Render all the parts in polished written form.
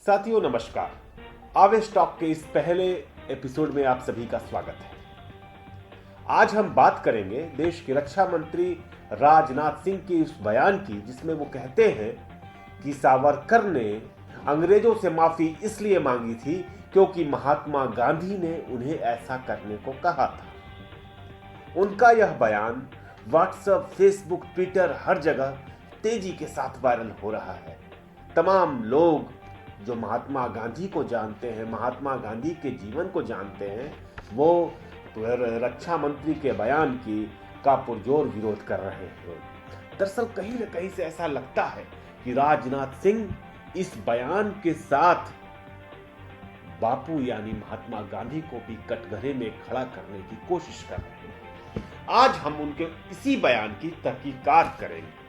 साथियों नमस्कार। आवेश टॉक के इस पहले एपिसोड में आप सभी का स्वागत है। आज हम बात करेंगे देश के रक्षा मंत्री राजनाथ सिंह के उस बयान की जिसमें वो कहते हैं कि सावरकर ने अंग्रेजों से माफी इसलिए मांगी थी क्योंकि महात्मा गांधी ने उन्हें ऐसा करने को कहा था। उनका यह बयान व्हाट्सएप, फेसबुक, ट्विटर हर जगह तेजी के साथ वायरल हो रहा है। तमाम लोग जो महात्मा गांधी को जानते हैं, महात्मा गांधी के जीवन को जानते हैं, वो रक्षा मंत्री के बयान का पुरजोर विरोध कर रहे हैं। दरअसल कहीं न कहीं से ऐसा लगता है कि राजनाथ सिंह इस बयान के साथ बापू यानी महात्मा गांधी को भी कटघरे में खड़ा करने की कोशिश कर रहे हैं। आज हम उनके इसी बयान की तहकीकात करेंगे।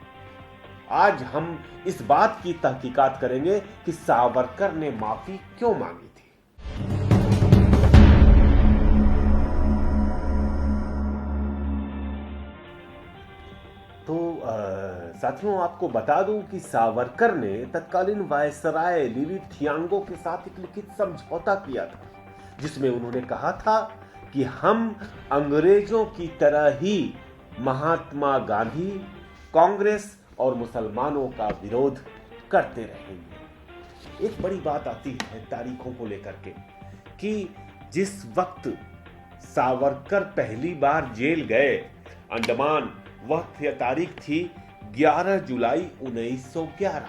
आज हम इस बात की तहकीकात करेंगे कि सावरकर ने माफी क्यों मांगी थी। तो साथियों, आपको बता दूं कि सावरकर ने तत्कालीन वायसराय लीली थियांगो के साथ एक लिखित समझौता किया था, जिसमें उन्होंने कहा था कि हम अंग्रेजों की तरह ही महात्मा गांधी, कांग्रेस और मुसलमानों का विरोध करते रहेंगे। एक बड़ी बात आती है तारीखों को लेकर के कि जिस वक्त सावरकर पहली बार जेल गए अंडमान, वह तारीख थी 11 जुलाई 1911,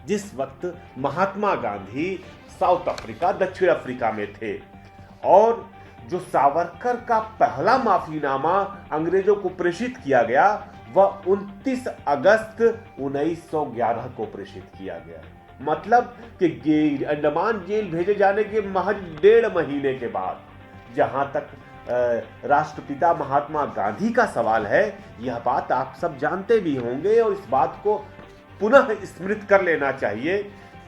जिस वक्त महात्मा गांधी साउथ अफ्रीका, दक्षिण अफ्रीका में थे। और जो सावरकर का पहला माफीनामा अंग्रेजों को प्रेषित किया गया वह 29 अगस्त 1911 को प्रेषित किया गया। मतलब कि अंडमान जेल भेजे जाने के महज 1.5 महीने के बाद। जहां तक राष्ट्रपिता महात्मा गांधी का सवाल है, यह बात आप सब जानते भी होंगे और इस बात को पुनः स्मृत कर लेना चाहिए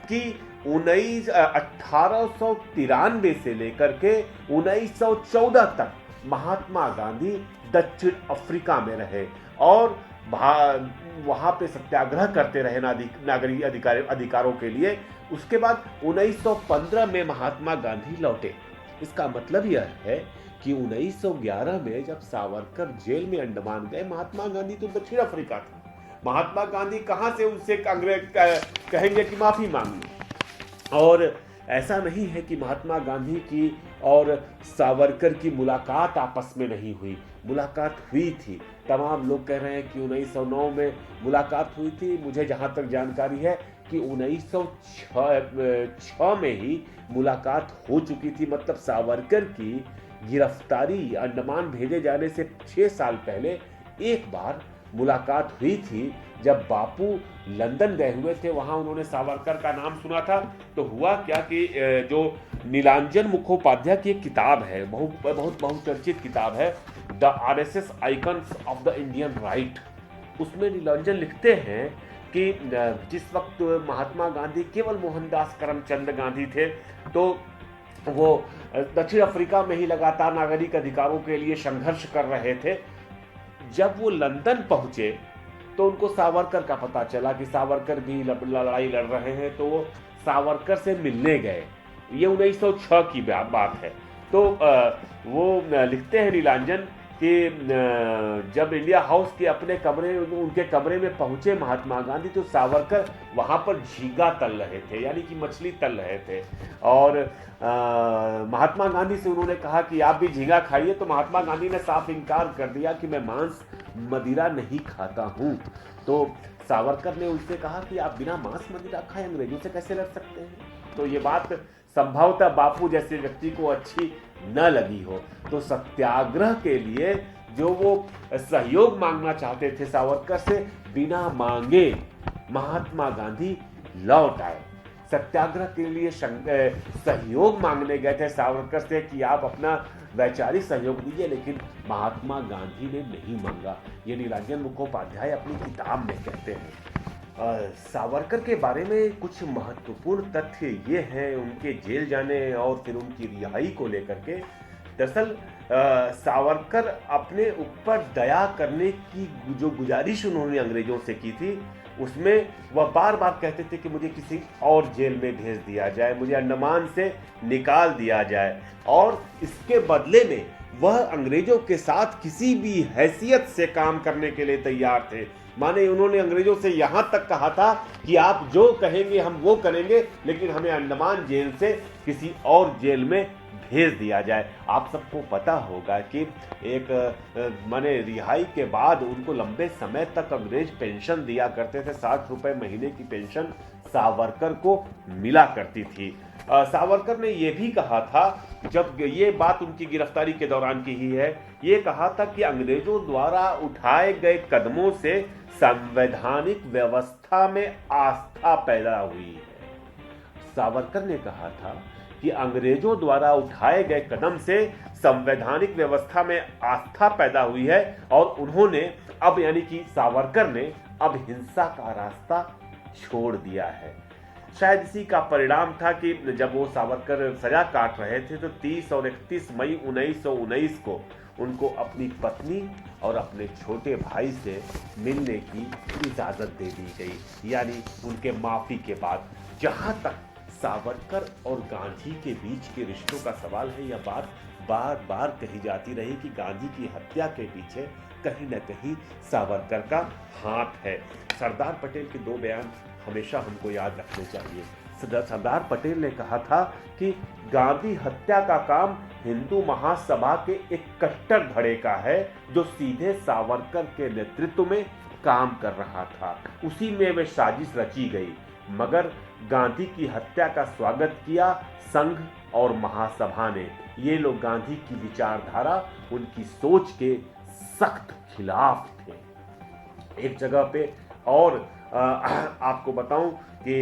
कि 1893 से लेकर के 1914 तक महात्मा गांधी दक्षिण अफ्रीका में रहे और वहां पे सत्याग्रह करते रहे नागरिक अधिकारों के लिए। उसके बाद 1915 में महात्मा गांधी लौटे। इसका मतलब यह है कि 1911 में जब सावरकर जेल में अंडमान गए, महात्मा गांधी तो दक्षिण अफ्रीका था। महात्मा गांधी कहां से उनसे कहेंगे कि माफी मांगी। और ऐसा नहीं है कि महात्मा गांधी की और सावरकर की मुलाकात आपस में नहीं हुई, मुलाकात हुई थी। तमाम लोग कह रहे हैं कि 1909 में मुलाकात हुई थी। मुझे जहां तक जानकारी है कि 1906 में ही मुलाकात हो चुकी थी। मतलब सावरकर की गिरफ्तारी, अंडमान भेजे जाने से 6 साल पहले एक बार मुलाकात हुई थी, जब बापू लंदन गए हुए थे। वहां उन्होंने सावरकर का नाम सुना था। तो हुआ क्या कि जो नीलांजन मुखोपाध्याय की एक किताब है, बहुत बहुचर्चित किताब है, the RSS icons of the Indian right, उसमें नीलांजन लिखते हैं कि जिस वक्त महात्मा गांधी केवल मोहनदास करमचंद गांधी थे, तो वो दक्षिण अफ्रीका में ही लगातार नागरिक अधिकारों के लिए संघर्ष कर रहे थे। जब वो लंदन पहुंचे तो उनको सावरकर का पता चला कि सावरकर भी लड़ाई लड़ रहे हैं, तो वो सावरकर से मिलने गए। ये 1906 की बात है। तो वो लिखते हैं नीलांजन कि जब इंडिया हाउस के उनके कमरे में पहुंचे महात्मा गांधी, तो सावरकर वहां पर झींगा तल रहे थे, यानी कि मछली तल रहे थे। और महात्मा गांधी से उन्होंने कहा कि आप भी झींगा खाइए, तो महात्मा गांधी ने साफ इनकार कर दिया कि मैं मांस मदिरा नहीं खाता हूं। तो सावरकर ने उनसे कहा कि आप बिना मांस मदिरा खाए अंग्रेजों से कैसे लड़ सकते हैं। तो ये बात संभवतः बापू जैसे व्यक्ति को अच्छी न लगी हो। तो सत्याग्रह के लिए जो वो सहयोग मांगना चाहते थे सावरकर से, बिना मांगे महात्मा गांधी लौट आए। सत्याग्रह के लिए सहयोग मांगने गए थे सावरकर से कि आप अपना वैचारिक सहयोग दीजिए, लेकिन महात्मा गांधी ने नहीं मांगा। ये नीलांजन मुखोपाध्याय अपनी किताब में कहते हैं। सावरकर के बारे में कुछ महत्वपूर्ण तथ्य ये हैं उनके जेल जाने और फिर उनकी रिहाई को लेकर के। दरअसल सावरकर अपने ऊपर दया करने की जो गुजारिश उन्होंने अंग्रेजों से की थी, उसमें वह बार बार कहते थे कि मुझे किसी और जेल में भेज दिया जाए, मुझे अंडमान से निकाल दिया जाए, और इसके बदले में वह अंग्रेजों के साथ किसी भी हैसियत से काम करने के लिए तैयार थे। माने उन्होंने अंग्रेजों से यहाँ तक कहा था कि आप जो कहेंगे हम वो करेंगे, लेकिन हमें अंडमान जेल से किसी और जेल में भेज दिया जाए। आप सबको पता होगा कि एक माने रिहाई के बाद उनको लंबे समय तक अंग्रेज पेंशन दिया करते थे। 60 रुपए महीने की पेंशन सावरकर को मिला करती थी। सावरकर ने यह भी कहा था, जब ये बात उनकी गिरफ्तारी के दौरान की ही है, ये कहा था कि अंग्रेजों द्वारा उठाए गए कदमों से संवैधानिक व्यवस्था में आस्था पैदा हुई है। सावरकर ने कहा था कि अंग्रेजों द्वारा उठाए गए कदम से संवैधानिक व्यवस्था में आस्था पैदा हुई है, और उन्होंने अब यानी कि सावरकर ने अब हिंसा का रास्ता छोड़ दिया है। शायद इसी का परिणाम था कि जब वो सावरकर सजा काट रहे थे तो 30 और 31 मई 1919 को उनको अपनी पत्नी और अपने छोटे भाई से मिलने की इजाजत दे दी गई, यानी उनके माफी के बाद। जहां तक सावरकर और गांधी के बीच के रिश्तों का सवाल है, यह बात बार बार कही जाती रही कि गांधी की हत्या के पीछे कहीं न कहीं सावरकर का हाथ है। सरदार पटेल के 2 बयान हमेशा हमको याद रखने चाहिए। सरदार पटेल ने कहा था कि गांधी हत्या का काम हिंदू महासभा के एक कट्टर धड़े का है, जो सीधे सावरकर के नेतृत्व में काम कर रहा था। उसी में वह साजिश रची गई, मगर गांधी की हत्या का स्वागत किया संघ और महासभा ने। ये लोग गांधी की विचारधारा, उनकी सोच के सख्त खिलाफ थे। एक जगह पे और आपको बताऊं कि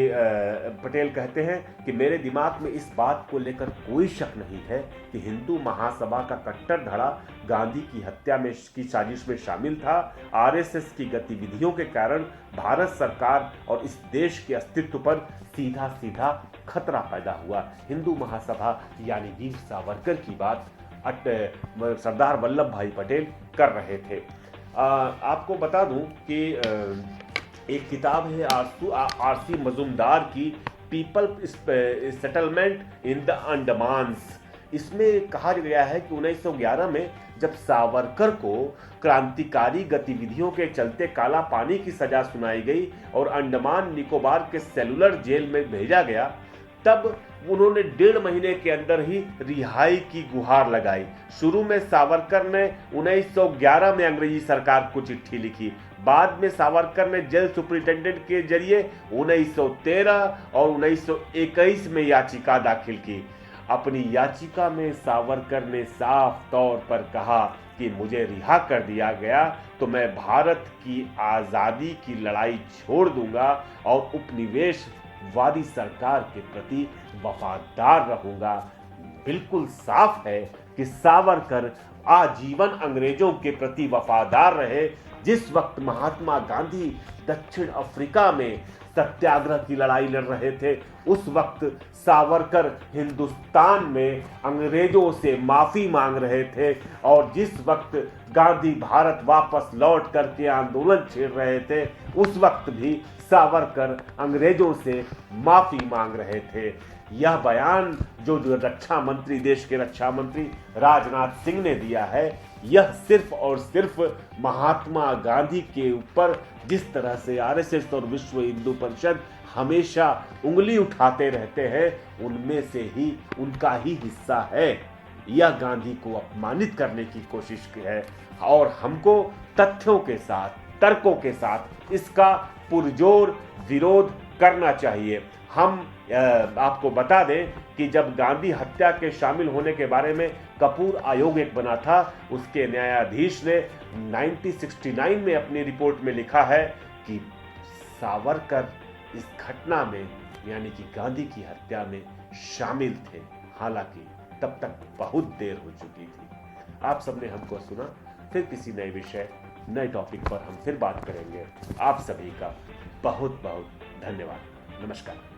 पटेल कहते हैं कि मेरे दिमाग में इस बात को लेकर कोई शक नहीं है कि हिंदू महासभा का कट्टर धड़ा गांधी की हत्या में की साजिश में शामिल था। आरएसएस की गतिविधियों के कारण भारत सरकार और इस देश के अस्तित्व पर सीधा सीधा खतरा पैदा हुआ। हिंदू महासभा यानी वीर सावरकर की बात सरदार वल्लभ भाई पटेल कर रहे थे। आपको बता दूं कि एक किताब है आरसी मजूमदार की पीपल सेटलमेंट इन द अंडमान्स। इसमें कहा गया है कि 1911 में जब सावरकर को क्रांतिकारी गतिविधियों के चलते काला पानी की सजा सुनाई गई और अंडमान निकोबार के सेलुलर जेल में भेजा गया, तब उन्होंने 1.5 महीने के अंदर ही रिहाई की गुहार लगाई। शुरू में सावरकर ने 1911 में अंग्रेजी सरकार को चिट्ठी लिखी। बाद में सावरकर ने जेल सुपरिटेंडेंट के जरिए 1913 और 1921 में याचिका दाखिल की। अपनी याचिका में सावरकर ने साफ तौर पर कहा कि मुझे रिहा कर दिया गया तो मैं भारत की आज़ादी की लड़ाई छोड़ दूंगा और उपनिवेशवादी सरकार के प्रति वफादार रहूंगा। बिल्कुल साफ है कि सावरकर आजीवन अंग्रेजों के प्रति वफादार रहे। जिस वक्त महात्मा गांधी दक्षिण अफ्रीका में सत्याग्रह की लड़ाई लड़ रहे थे, उस वक्त सावरकर हिंदुस्तान में अंग्रेजों से माफी मांग रहे थे, और जिस वक्त गांधी भारत वापस लौट करके आंदोलन छेड़ रहे थे, उस वक्त भी सावरकर अंग्रेजों से माफी मांग रहे थे। यह बयान जो रक्षा मंत्री, देश के रक्षा मंत्री राजनाथ सिंह ने दिया है, यह सिर्फ और सिर्फ महात्मा गांधी के ऊपर जिस तरह से आरएसएस और विश्व हिंदू परिषद हमेशा उंगली उठाते रहते हैं, उनमें से ही उनका ही हिस्सा है। यह गांधी को अपमानित करने की कोशिश है, और हमको तथ्यों के साथ, तर्कों के साथ इसका पुरजोर विरोध करना चाहिए। हम आपको बता दें कि जब गांधी हत्या के शामिल होने के बारे में कपूर आयोग एक बना था, उसके न्यायाधीश ने 1969 में अपनी रिपोर्ट में लिखा है कि सावरकर इस घटना में यानी कि गांधी की हत्या में शामिल थे। हालांकि तब तक बहुत देर हो चुकी थी। आप सबने हमको सुना। फिर किसी नए विषय, नए टॉपिक पर हम फिर बात करेंगे। आप सभी का बहुत बहुत धन्यवाद। नमस्कार।